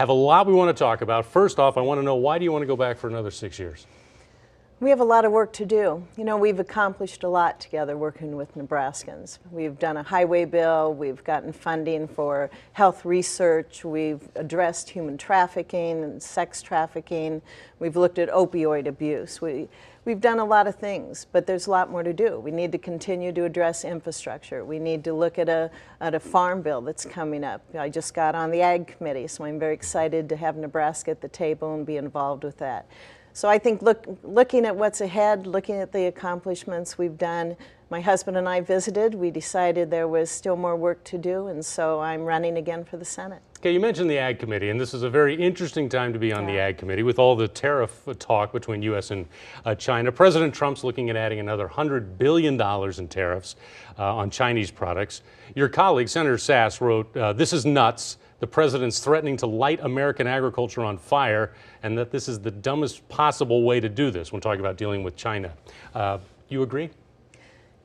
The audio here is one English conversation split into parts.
Have a lot we want to talk about. First off, I want to know, why do you want to go back for another 6 years? We have a lot of work to do. You know, we've accomplished a lot together working with Nebraskans. We've done a highway bill, we've gotten funding for health research, we've addressed human trafficking and sex trafficking, we've looked at opioid abuse. We've done a lot of things, but there's a lot more to do. We need to continue to address infrastructure. We need to look at a farm bill that's coming up. I just got on the Ag Committee, so I'm very excited to have Nebraska at the table and be involved with that. So I think looking at what's ahead, looking at the accomplishments we've done, my husband and I visited, we decided there was still more work to do, and so I'm running again for the Senate. Okay, you mentioned the Ag Committee, and this is a very interesting time to be on the Ag Committee with all the tariff talk between U.S. and China. President Trump's looking at adding another $100 billion in tariffs on Chinese products. Your colleague, Senator Sass, wrote, "This is nuts. The president's threatening to light American agriculture on fire, and that this is the dumbest possible way to do this," when talking about dealing with China. You agree?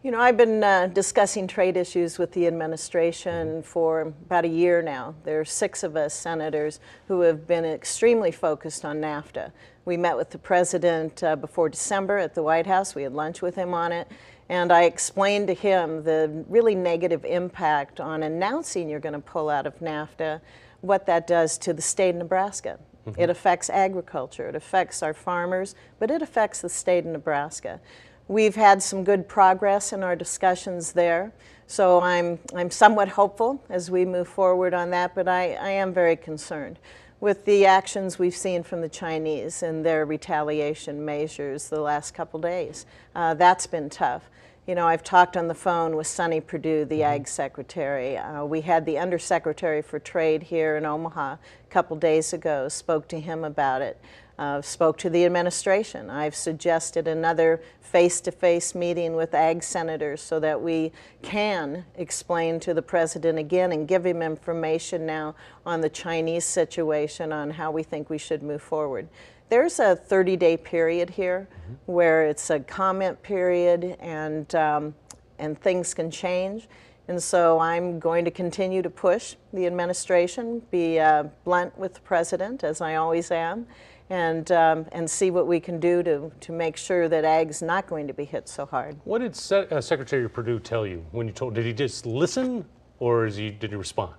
You know, I've been discussing trade issues with the administration for about a year now. There are 6 of us senators who have been extremely focused on NAFTA. We met with the president before December at the White House. We had lunch with him on it. And I explained to him the really negative impact on announcing you're going to pull out of NAFTA, what that does to the state of Nebraska. It affects agriculture, it affects our farmers, but it affects the state of Nebraska. We've had some good progress in our discussions there, so I'm somewhat hopeful as we move forward on that, but I am very concerned with the actions we've seen from the Chinese and their retaliation measures the last couple days. That's been tough. You know, I've talked on the phone with Sonny Perdue, the Ag Secretary. We had the Undersecretary for Trade here in Omaha a couple days ago, spoke to him about it. Spoke to the administration. I've suggested another face-to-face meeting with Ag senators so that we can explain to the president again and give him information now on the Chinese situation, on how we think we should move forward. There's a 30-day period here where it's a comment period, and things can change. And so I'm going to continue to push the administration, be blunt with the president, as I always am, and see what we can do to make sure that Ag's not going to be hit so hard. What did Secretary Perdue tell you when you told? Did he just listen, or did he respond?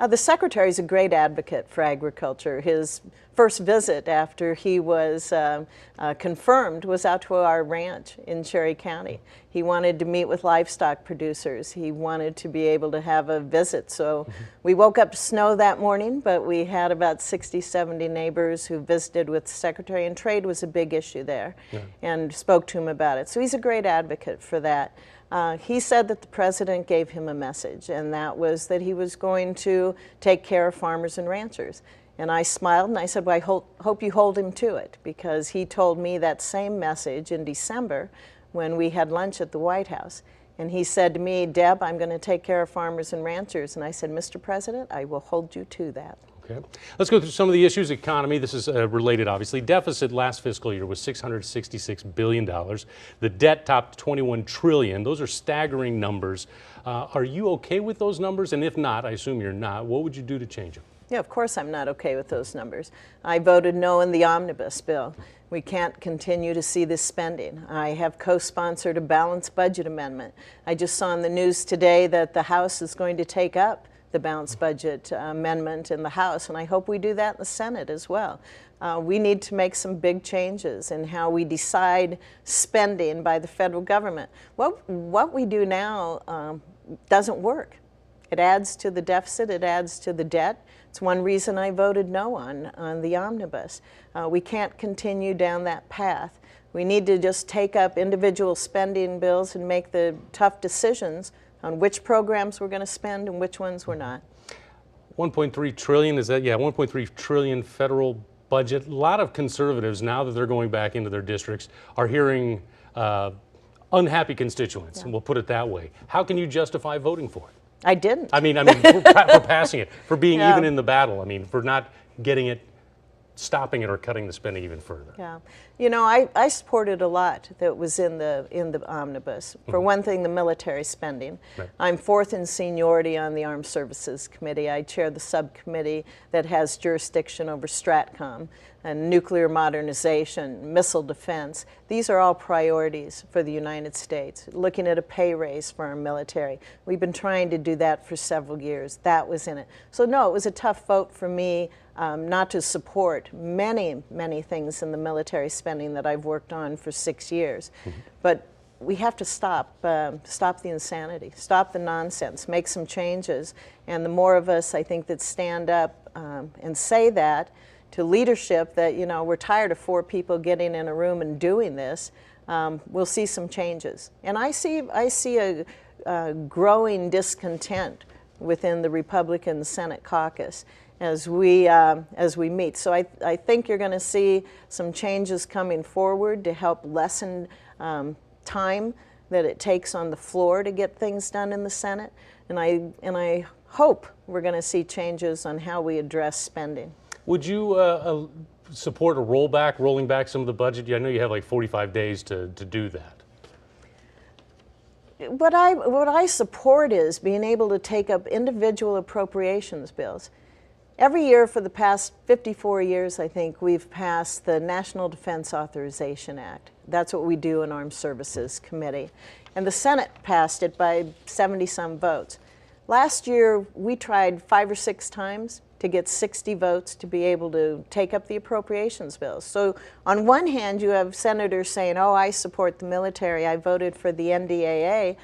The Secretary is a great advocate for agriculture. His first visit after he was confirmed was out to our ranch in Cherry County. He wanted to meet with livestock producers. He wanted to be able to have a visit. So we woke up to snow that morning, but we had about 60, 70 neighbors who visited with the Secretary, and trade was a big issue there, and spoke to him about it. So he's a great advocate for that. He said that the president gave him a message, and that was that he was going to take care of farmers and ranchers. And I smiled and I said, well, I hope you hold him to it, because he told me that same message in December when we had lunch at the White House. And he said to me, Deb, I'm going to take care of farmers and ranchers. And I said, Mr. President, I will hold you to that. Okay. Let's go through some of the issues. Economy, this is related, obviously. Deficit last fiscal year was $666 billion. The debt topped $21 trillion. Those are staggering numbers. Are you okay with those numbers? And if not, I assume you're not, what would you do to change them? Yeah, of course I'm not okay with those numbers. I voted no in the omnibus bill. We can't continue to see this spending. I have co-sponsored a balanced budget amendment. I just saw in the news today that the House is going to take up the balanced budget amendment in the House, and I hope we do that in the Senate as well. We need to make some big changes in how we decide spending by the federal government. What we do now doesn't work. It adds to the deficit, it adds to the debt. It's one reason I voted no on the omnibus. We can't continue down that path. We need to just take up individual spending bills and make the tough decisions on which programs we're going to spend and which ones we're not. 1.3 trillion, is that, yeah, 1.3 trillion federal budget. A lot of conservatives, now that they're going back into their districts, are hearing unhappy constituents, and we'll put it that way. How can you justify voting for it? I didn't. I mean, for passing it, for being even in the battle. I mean, for not getting it stopping it or cutting the spending even further? Yeah, you know, I supported a lot that was in the omnibus. For one thing, the military spending. Right. I'm fourth in seniority on the Armed Services Committee. I chair the subcommittee that has jurisdiction over STRATCOM and nuclear modernization, missile defense. These are all priorities for the United States. Looking at a pay raise for our military. We've been trying to do that for several years. That was in it. So no, it was a tough vote for me not to support many, many things in the military spending that I've worked on for 6 years. But we have to stop the insanity, stop the nonsense, make some changes. And the more of us, I think, that stand up and say that to leadership, that, you know, we're tired of 4 people getting in a room and doing this, we'll see some changes. And I see a growing discontent within the Republican Senate caucus as we meet. So I think you're going to see some changes coming forward to help lessen time that it takes on the floor to get things done in the Senate. And I hope we're going to see changes on how we address spending. Would you support a rolling back some of the budget? I know you have like 45 days to do that. What I support is being able to take up individual appropriations bills. Every year for the past 54 years, I think, we've passed the National Defense Authorization Act. That's what we do in Armed Services Committee. And the Senate passed it by 70-some votes. Last year, we tried 5 or 6 times to get 60 votes to be able to take up the appropriations bills. So on one hand, you have senators saying, oh, I support the military, I voted for the NDAA,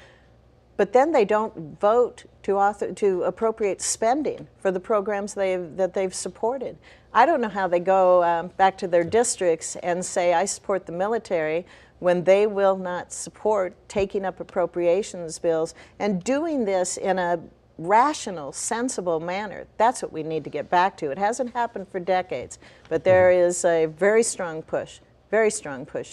but then they don't vote to appropriate spending for the programs that they've supported. I don't know how they go back to their districts and say, I support the military, when they will not support taking up appropriations bills and doing this in a rational, sensible manner. That's what we need to get back to. It hasn't happened for decades, but there is a very strong push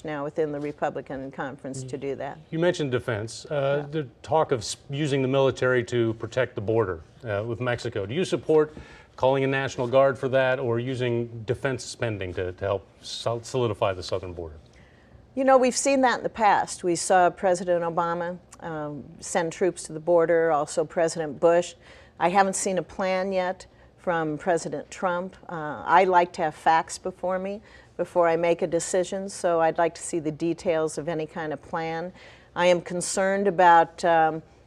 now within the Republican conference to do that. You mentioned defense. The talk of using the military to protect the border with Mexico. Do you support calling a National Guard for that, or using defense spending to help solidify the southern border? You know, we've seen that in the past. We saw President Obama send troops to the border, also President Bush. I haven't seen a plan yet from President Trump. I like to have facts before me before I make a decision, so I'd like to see the details of any kind of plan. I am concerned about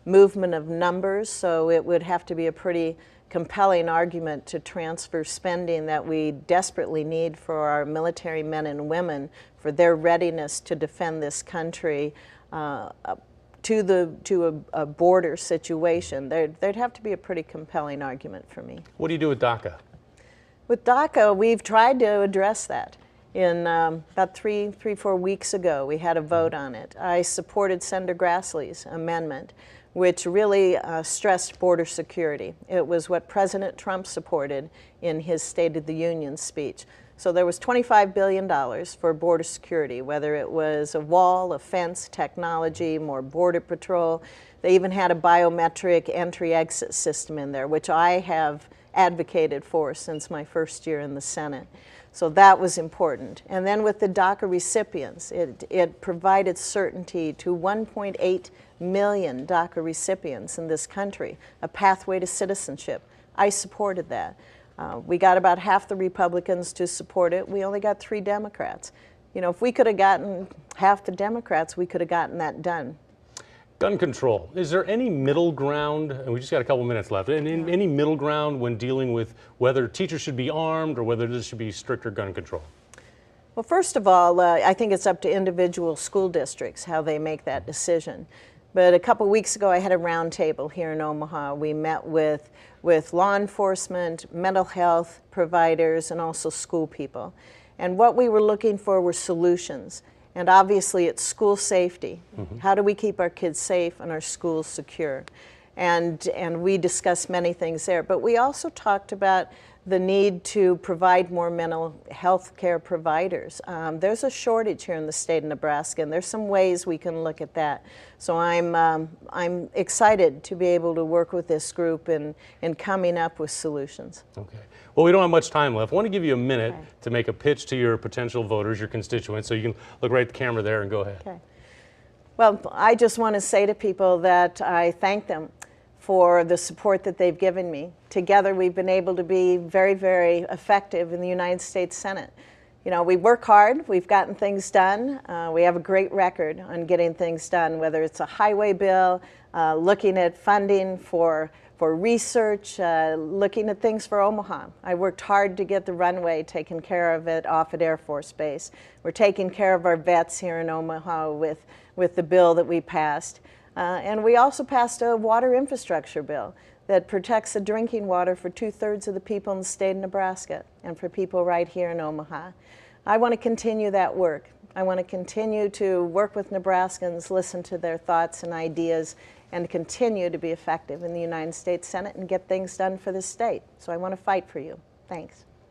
movement of numbers, so it would have to be a pretty compelling argument to transfer spending that we desperately need for our military men and women, for their readiness to defend this country to a border situation. There'd have to be a pretty compelling argument for me. What do you do with DACA? With DACA, we've tried to address that. In about 4 weeks ago, we had a vote on it. I supported Senator Grassley's amendment, which really stressed border security. It was what President Trump supported in his State of the Union speech. So there was $25 billion for border security, whether it was a wall, a fence, technology, more border patrol. They even had a biometric entry-exit system in there, which I have advocated for since my first year in the Senate. So that was important. And then with the DACA recipients, it provided certainty to 1.8 million DACA recipients in this country, a pathway to citizenship. I supported that. We got about half the Republicans to support it. We only got 3 Democrats. You know, if we could have gotten half the Democrats, we could have gotten that done. Gun control. Is there any middle ground, and we just got a couple minutes left, any middle ground when dealing with whether teachers should be armed or whether there should be stricter gun control? Well, first of all, I think it's up to individual school districts how they make that decision. But a couple weeks ago, I had a roundtable here in Omaha. We met with law enforcement, mental health providers, and also school people. And what we were looking for were solutions. And obviously, it's school safety. How do we keep our kids safe and our schools secure? And we discussed many things there. But we also talked about the need to provide more mental health care providers. There's a shortage here in the state of Nebraska, and there's some ways we can look at that. So I'm excited to be able to work with this group in coming up with solutions. Okay. Well, we don't have much time left. I want to give you a minute to make a pitch to your potential voters, your constituents, so you can look right at the camera there and go ahead. Okay. Well, I just want to say to people that I thank them for the support that they've given me. Together, we've been able to be very, very effective in the United States Senate. You know, we work hard, we've gotten things done. We have a great record on getting things done, whether it's a highway bill, looking at funding for research, looking at things for Omaha. I worked hard to get the runway taken care of it off at Air Force Base. We're taking care of our vets here in Omaha with the bill that we passed. And we also passed a water infrastructure bill that protects the drinking water for 2/3 of the people in the state of Nebraska and for people right here in Omaha. I want to continue that work. I want to continue to work with Nebraskans, listen to their thoughts and ideas, and continue to be effective in the United States Senate and get things done for the state. So I want to fight for you. Thanks.